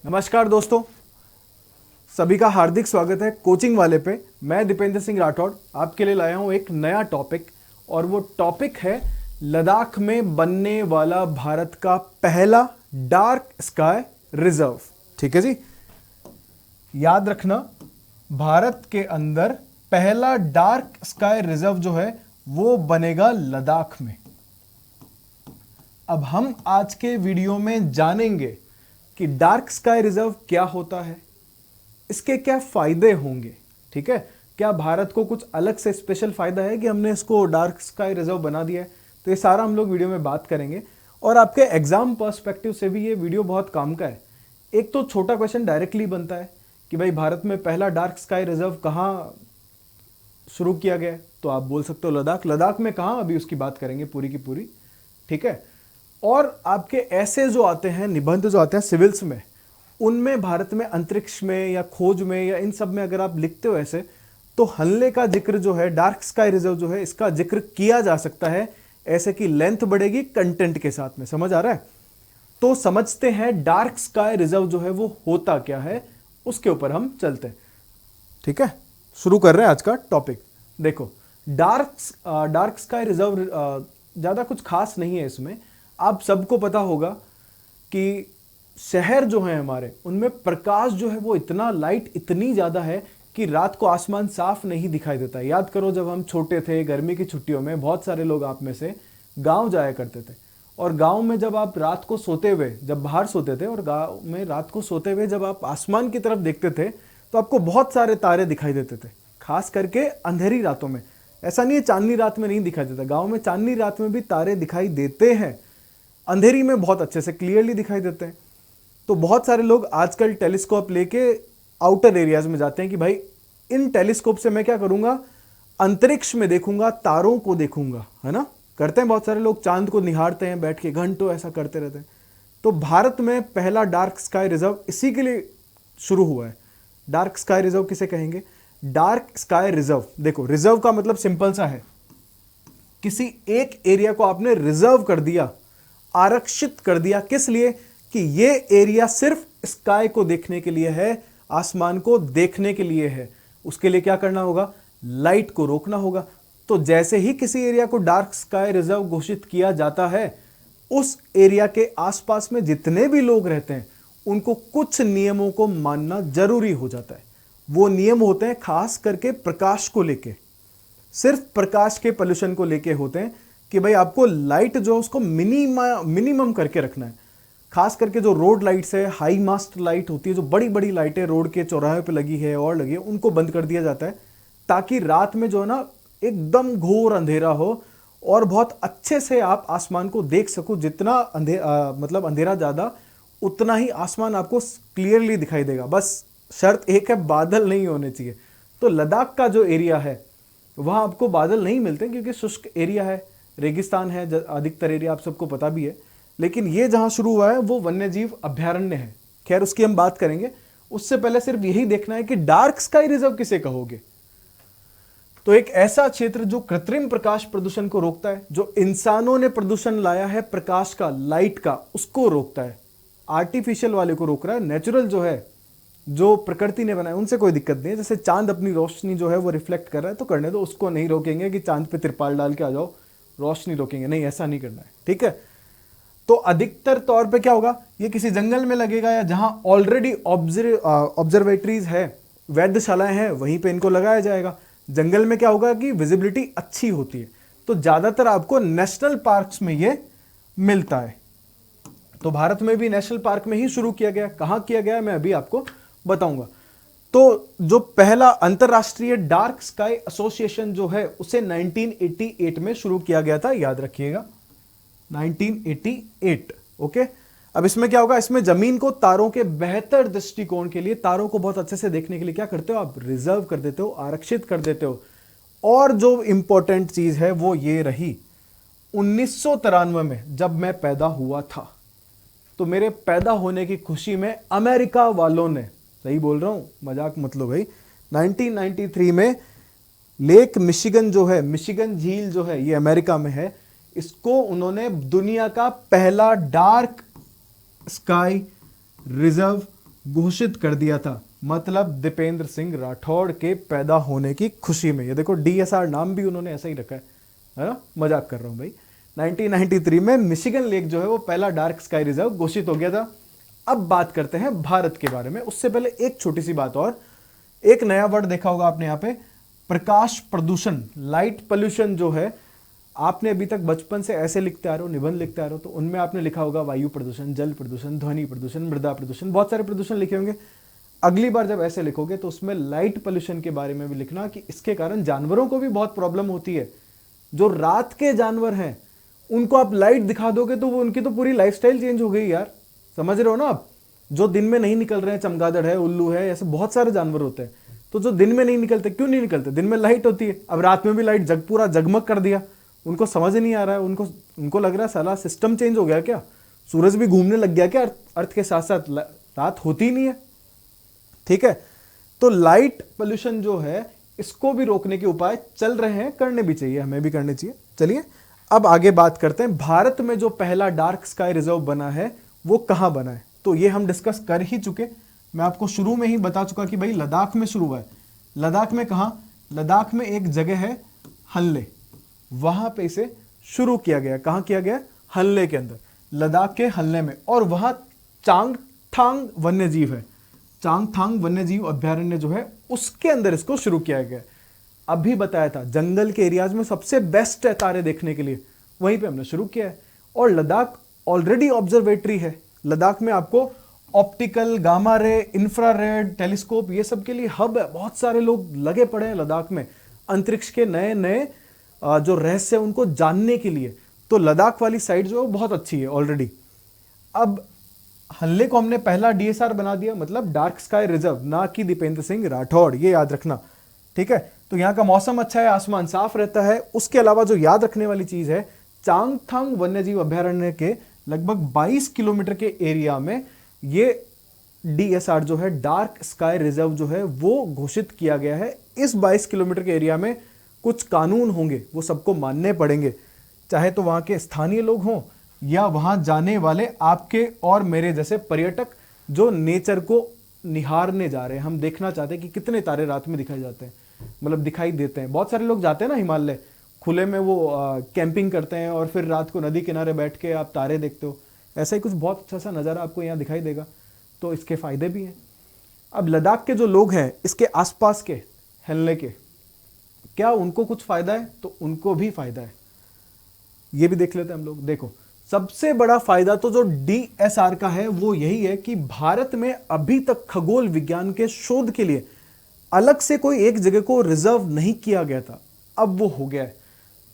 नमस्कार दोस्तों, सभी का हार्दिक स्वागत है कोचिंग वाले पे। मैं दीपेंद्र सिंह राठौड़ आपके लिए लाया हूँ एक नया टॉपिक, और वो टॉपिक है लद्दाख में बनने वाला भारत का पहला डार्क स्काई रिजर्व। ठीक है जी, याद रखना, भारत के अंदर पहला डार्क स्काई रिजर्व जो है वो बनेगा लद्दाख में। अब हम आज के वीडियो में जानेंगे कि डार्क स्काई रिजर्व क्या होता है, इसके क्या फायदे होंगे। ठीक है, क्या भारत को कुछ अलग से स्पेशल फायदा है कि हमने इसको डार्क स्काई रिजर्व बना दिया है। तो ये सारा हम लोग वीडियो में बात करेंगे, और आपके एग्जाम पर्सपेक्टिव से भी ये वीडियो बहुत काम का है। एक तो छोटा क्वेश्चन डायरेक्टली बनता है कि भाई भारत में पहला डार्क स्काई रिजर्व कहाँ शुरू किया गया है, तो आप बोल सकते हो लद्दाख। लद्दाख में कहाँ, अभी उसकी बात करेंगे पूरी की पूरी। ठीक है, और आपके ऐसे जो आते हैं, निबंध जो आते हैं सिविल्स में, उनमें भारत में अंतरिक्ष में या खोज में या इन सब में अगर आप लिखते हो ऐसे, तो हल्ले का जिक्र जो है, डार्क स्काई रिजर्व जो है, इसका जिक्र किया जा सकता है ऐसे कि लेंथ बढ़ेगी कंटेंट के साथ में। समझ आ रहा है? तो समझते हैं डार्क स्काई रिजर्व जो है वो होता क्या है, उसके ऊपर हम चलते हैं। ठीक है, शुरू कर रहे हैं आज का टॉपिक। देखो, डार्क स्काई रिजर्व ज्यादा कुछ खास नहीं है इसमें। आप सबको पता होगा कि शहर जो है हमारे, उनमें प्रकाश जो है वो इतना, लाइट इतनी ज्यादा है कि रात को आसमान साफ नहीं दिखाई देता। याद करो, जब हम छोटे थे, गर्मी की छुट्टियों में बहुत सारे लोग आप में से गांव जाया करते थे, और गांव में जब आप रात को सोते हुए, जब बाहर सोते थे और गांव में रात को सोते हुए जब आप आसमान की तरफ देखते थे, तो आपको बहुत सारे तारे दिखाई देते थे, खास करके अंधेरी रातों में। ऐसा नहीं है चांदनी रात में नहीं दिखाई देता, गांव में चांदनी रात में भी तारे दिखाई देते हैं, अंधेरी में बहुत अच्छे से क्लियरली दिखाई देते हैं। तो बहुत सारे लोग आजकल टेलीस्कोप लेके आउटर एरियाज में जाते हैं कि भाई इन टेलीस्कोप से मैं क्या करूंगा, अंतरिक्ष में देखूंगा, तारों को देखूंगा, है ना। करते हैं बहुत सारे लोग, चांद को निहारते हैं बैठ के, घंटों ऐसा करते रहते हैं। तो भारत में पहला डार्क स्काई रिजर्व इसी के लिए शुरू हुआ है। डार्क स्काई रिजर्व किसे कहेंगे? डार्क स्काई रिजर्व, देखो रिजर्व का मतलब सिंपल सा है, किसी एक एरिया को आपने रिजर्व कर दिया, आरक्षित कर दिया। किस लिए? कि ये एरिया सिर्फ स्काई को देखने के लिए है, आसमान को देखने के लिए है। उसके लिए क्या करना होगा? लाइट को रोकना होगा। तो जैसे ही किसी एरिया को डार्क स्काई रिजर्व घोषित किया जाता है, उस एरिया के आसपास में जितने भी लोग रहते हैं उनको कुछ नियमों को मानना जरूरी हो जाता है। वो नियम होते हैं खास करके प्रकाश को लेके, सिर्फ प्रकाश के पोल्यूशन को लेके होते हैं कि भाई आपको लाइट जो उसको मिनिमम करके रखना है। खास करके जो रोड लाइट्स है, हाई मास्ट लाइट होती है, जो बड़ी बड़ी लाइटें रोड के चौराहे पे लगी है और लगी है, उनको बंद कर दिया जाता है, ताकि रात में जो है ना एकदम घोर अंधेरा हो और बहुत अच्छे से आप आसमान को देख सको। जितना मतलब अंधेरा ज़्यादा, उतना ही आसमान आपको क्लियरली दिखाई देगा। बस शर्त एक है, बादल नहीं होने चाहिए। तो लद्दाख का जो एरिया है वहाँ आपको बादल नहीं मिलते, क्योंकि शुष्क एरिया है, रेगिस्तान है अधिकतर एरिया, आप सबको पता भी है। लेकिन ये जहां शुरू हुआ है वो वन्यजीव अभ्यारण्य है। खैर उसकी हम बात करेंगे, उससे पहले सिर्फ यही देखना है कि डार्क स्काई रिजर्व किसे कहोगे। तो एक ऐसा क्षेत्र जो कृत्रिम प्रकाश प्रदूषण को रोकता है, जो इंसानों ने प्रदूषण लाया है प्रकाश का, लाइट का, उसको रोकता है। आर्टिफिशियल वाले को रोक रहा है, नेचुरल जो है, जो प्रकृति ने बनाया, उनसे कोई दिक्कत नहीं है। जैसे चांद अपनी रोशनी जो है वो रिफ्लेक्ट कर रहा है, तो करने दो, उसको नहीं रोकेंगे कि चांद पे तिरपाल डाल के आ जाओ, रोशनी रोकेंगे, नहीं, ऐसा नहीं करना है। ठीक है, तो अधिकतर तौर पे क्या होगा, ये किसी जंगल में लगेगा या जहां ऑलरेडी ऑब्जर्वेटरीज है, वैधशालाएं हैं, वहीं पे इनको लगाया जाएगा। जंगल में क्या होगा कि विजिबिलिटी अच्छी होती है, तो ज्यादातर आपको नेशनल पार्क्स में ये मिलता है। तो भारत में भी नेशनल पार्क में ही शुरू किया गया। कहां किया गया मैं अभी आपको बताऊंगा। तो जो पहला अंतरराष्ट्रीय डार्क स्काई एसोसिएशन जो है, उसे 1988 में शुरू किया गया था, याद रखिएगा 1988। ओके, अब इसमें क्या होगा, इसमें जमीन को तारों के बेहतर दृष्टिकोण के लिए, तारों को बहुत अच्छे से देखने के लिए क्या करते हो आप, रिजर्व कर देते हो, आरक्षित कर देते हो। और जो इंपॉर्टेंट चीज है वो ये रही, 1993 में जब मैं पैदा हुआ था, तो मेरे पैदा होने की खुशी में अमेरिका वालों ने, सही बोल रहा हूं, मजाक मत लो भाई, 1993 में लेक मिशिगन जो है, मिशिगन झील जो है, ये अमेरिका में है, इसको उन्होंने दुनिया का पहला डार्क स्काई रिजर्व घोषित कर दिया था, मतलब दीपेंद्र सिंह राठौड़ के पैदा होने की खुशी में। ये देखो डीएसआर नाम भी उन्होंने ऐसा ही रखा है ना, मजाक कर रहा हूं भाई। 1993 में मिशिगन लेक जो है वो पहला डार्क स्काई रिजर्व घोषित हो गया था। अब बात करते हैं भारत के बारे में। उससे पहले एक छोटी सी बात और, एक नया वर्ड देखा होगा आपने यहाँ पे, प्रकाश प्रदूषण, लाइट पोल्यूशन जो है। आपने अभी तक बचपन से ऐसे लिखते आ रहे हो, निबंध लिखते आ रहे हो, तो उनमें आपने लिखा होगा वायु प्रदूषण, जल प्रदूषण, ध्वनि प्रदूषण, मृदा प्रदूषण, बहुत सारे प्रदूषण लिखे होंगे। अगली बार जब ऐसे लिखोगे तो उसमें लाइट पोल्यूशन के बारे में भी लिखना कि इसके कारण जानवरों को भी बहुत प्रॉब्लम होती है। जो रात के जानवर हैं उनको आप लाइट दिखा दोगे तो वो उनकी तो पूरी लाइफस्टाइल चेंज हो गई यार, समझ रहे हो ना आप। जो दिन में नहीं निकल रहे हैं, चमगादड़ है, उल्लू है, ऐसे बहुत सारे जानवर होते हैं, तो जो दिन में नहीं निकलते, क्यों नहीं निकलते? दिन में लाइट होती है, अब रात में भी लाइट पूरा जगमग कर दिया, उनको समझ नहीं आ रहा है। उनको लग रहा है साला सिस्टम चेंज हो गया क्या, सूरज भी घूमने लग गया क्या, अर्थ के साथ साथ रात होती ही नहीं है। ठीक है, तो लाइट पोल्यूशन जो है इसको भी रोकने के उपाय चल रहे हैं, करने भी चाहिए, हमें भी करने चाहिए। चलिए अब आगे बात करते हैं, भारत में जो पहला डार्क स्काई रिजर्व बना है वो कहां बना है। तो ये हम डिस्कस कर ही चुके, मैं आपको शुरू में ही बता चुका कि भाई लद्दाख में शुरू हुआ है। लद्दाख में कहां? लद्दाख में एक जगह है हनले, वहां पे इसे शुरू किया गया। कहां किया गया? हनले के अंदर, लद्दाख के हनले में। और वहां चांगथांग वन्य जीव है, चांगथांग वन्य जीव अभ्यारण्य जो है उसके अंदर इसको शुरू किया गया। अभी बताया था जंगल के एरियाज में सबसे बेस्ट है तारे देखने के लिए, वहीं पे हमने शुरू किया है। और लद्दाख ऑलरेडी ऑब्जर्वेटरी है, लद्दाख में आपको optical, gamma ray, infrared, telescope, ये सब के लिए हब है। बहुत सारे लोग लगे पड़े हैं लद्दाख में अंतरिक्ष के नए नए जो रहस्य है उनको जानने के लिए। तो लद्दाख वाली साइड जो है बहुत अच्छी है ऑलरेडी। अब हल्ले को हमने पहला डीएसआर बना दिया, मतलब डार्क स्काई रिजर्व, ना कि दीपेंद्र सिंह राठौड़, ये याद रखना। ठीक है, तो यहाँ का मौसम अच्छा है, आसमान साफ रहता है। उसके अलावा जो याद रखने वाली चीज है, चांगथांग वन्यजीव अभ्यारण्य के लगभग 22 किलोमीटर के एरिया में ये डीएसआर जो है, डार्क स्काई रिजर्व जो है वो घोषित किया गया है। इस 22 किलोमीटर के एरिया में कुछ कानून होंगे, वो सबको मानने पड़ेंगे, चाहे तो वहां के स्थानीय लोग हों या वहां जाने वाले आपके और मेरे जैसे पर्यटक जो नेचर को निहारने जा रहे हैं। हम देखना चाहते हैं कि कितने तारे रात में दिखाई जाते हैं, मतलब दिखाई देते हैं। बहुत सारे लोग जाते हैं ना हिमालय खुले में, वो कैंपिंग करते हैं और फिर रात को नदी किनारे बैठ के आप तारे देखते हो। ऐसा ही कुछ बहुत अच्छा सा नज़ारा आपको यहाँ दिखाई देगा, तो इसके फायदे भी हैं। अब लद्दाख के जो लोग हैं इसके आसपास के हिलने के, क्या उनको कुछ फायदा है? तो उनको भी फायदा है, ये भी देख लेते हैं हम लोग। देखो, सबसे बड़ा फायदा तो जो डीएसआर का है वो यही है कि भारत में अभी तक खगोल विज्ञान के शोध के लिए अलग से कोई एक जगह को रिजर्व नहीं किया गया था, अब वो हो गया है।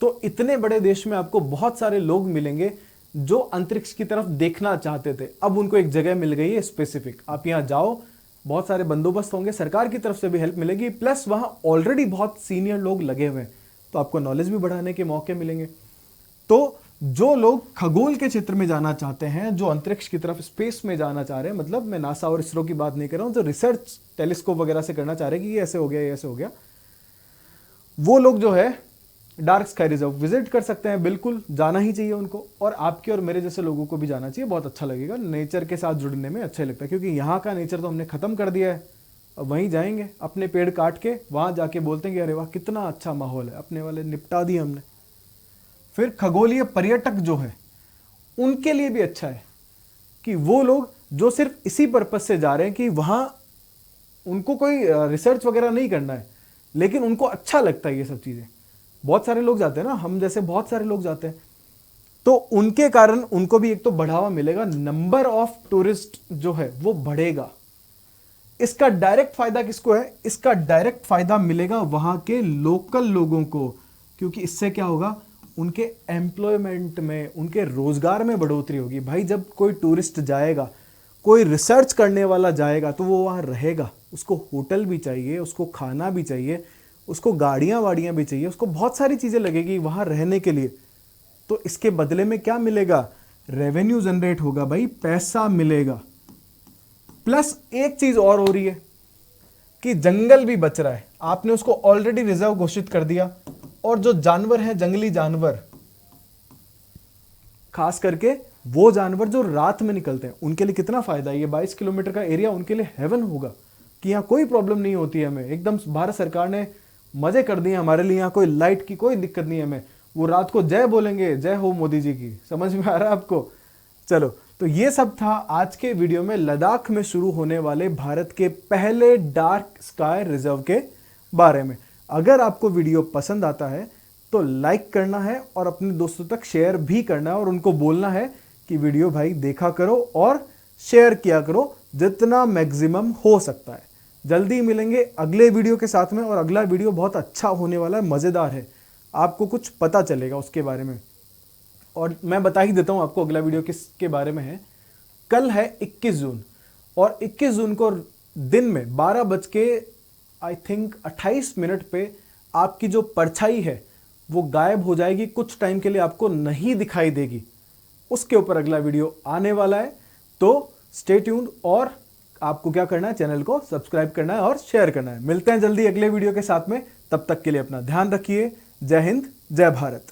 तो इतने बड़े देश में आपको बहुत सारे लोग मिलेंगे जो अंतरिक्ष की तरफ देखना चाहते थे, अब उनको एक जगह मिल गई है स्पेसिफिक। आप यहां जाओ, बहुत सारे बंदोबस्त होंगे, सरकार की तरफ से भी हेल्प मिलेगी, प्लस वहां ऑलरेडी बहुत सीनियर लोग लगे हुए हैं, तो आपको नॉलेज भी बढ़ाने के मौके मिलेंगे। तो जो लोग खगोल के क्षेत्र में जाना चाहते हैं, जो अंतरिक्ष की तरफ स्पेस में जाना चाह रहे हैं, मतलब मैं नासा और इसरो की बात नहीं कर रहा हूं, जो रिसर्च टेलीस्कोप वगैरह से करना चाह रहे हैं कि ये ऐसे हो गया, ये ऐसे हो गया, वो लोग जो है डार्क स्काई रिजर्व विजिट कर सकते हैं। बिल्कुल जाना ही चाहिए उनको, और आपके और मेरे जैसे लोगों को भी जाना चाहिए, बहुत अच्छा लगेगा। नेचर के साथ जुड़ने में अच्छा लगता है, क्योंकि यहाँ का नेचर तो हमने खत्म कर दिया है। अब वहीं जाएंगे, अपने पेड़ काट के वहां जाके बोलते हैं कि अरे वाह कितना अच्छा माहौल है, अपने वाले निपटा दिए हमने। फिर खगोलीय पर्यटक जो है उनके लिए भी अच्छा है कि वो लोग जो सिर्फ इसी पर्पज से जा रहे हैं कि वहां उनको कोई रिसर्च वगैरह नहीं करना है, लेकिन उनको अच्छा लगता है ये सब चीजें। बहुत सारे लोग जाते हैं ना, हम जैसे बहुत सारे लोग जाते हैं, तो उनके कारण उनको भी एक तो बढ़ावा मिलेगा, नंबर ऑफ टूरिस्ट जो है वो बढ़ेगा। इसका डायरेक्ट फायदा किसको है? इसका डायरेक्ट फायदा मिलेगा वहां के लोकल लोगों को, क्योंकि इससे क्या होगा, उनके एम्प्लॉयमेंट में, उनके रोजगार में बढ़ोतरी होगी। भाई जब कोई टूरिस्ट जाएगा, कोई रिसर्च करने वाला जाएगा, तो वो वहां रहेगा, उसको होटल भी चाहिए, उसको खाना भी चाहिए, उसको गाड़ियां वाड़ियां भी चाहिए, उसको बहुत सारी चीजें लगेगी वहां रहने के लिए। तो इसके बदले में क्या मिलेगा? रेवेन्यू जनरेट होगा भाई, पैसा मिलेगा। प्लस एक चीज और हो रही है कि जंगल भी बच रहा है, आपने उसको ऑलरेडी रिजर्व घोषित कर दिया, और जो जानवर हैं, जंगली जानवर, खास करके वो जानवर जो रात में निकलते हैं उनके लिए कितना फायदा है। ये 22 किलोमीटर का एरिया उनके लिए हेवन होगा कि यहाँ कोई प्रॉब्लम नहीं होती है हमें। एकदम भारत सरकार ने मजे कर दिए हमारे लिए, यहाँ कोई लाइट की कोई दिक्कत नहीं है हमें। वो रात को जय बोलेंगे, जय हो मोदी जी की। समझ में आ रहा है आपको? चलो, तो ये सब था आज के वीडियो में लद्दाख में शुरू होने वाले भारत के पहले डार्क स्काई रिजर्व के बारे में। अगर आपको वीडियो पसंद आता है तो लाइक करना है और अपने दोस्तों तक शेयर भी करना है और उनको बोलना है कि वीडियो भाई देखा करो और शेयर किया करो जितना मैक्सिमम हो सकता है। जल्दी मिलेंगे अगले वीडियो के साथ में, और अगला वीडियो बहुत अच्छा होने वाला है, मज़ेदार है, आपको कुछ पता चलेगा उसके बारे में। और मैं बता ही देता हूँ आपको अगला वीडियो किसके बारे में है। कल है 21 जून, और 21 जून को दिन में 12:28 पे आपकी जो परछाई है वो गायब हो जाएगी, कुछ टाइम के लिए आपको नहीं दिखाई देगी। उसके ऊपर अगला वीडियो आने वाला है, तो स्टे ट्यून्ड। और आपको क्या करना है, चैनल को सब्सक्राइब करना है और शेयर करना है। मिलते हैं जल्दी अगले वीडियो के साथ में, तब तक के लिए अपना ध्यान रखिए। जय हिंद, जय भारत।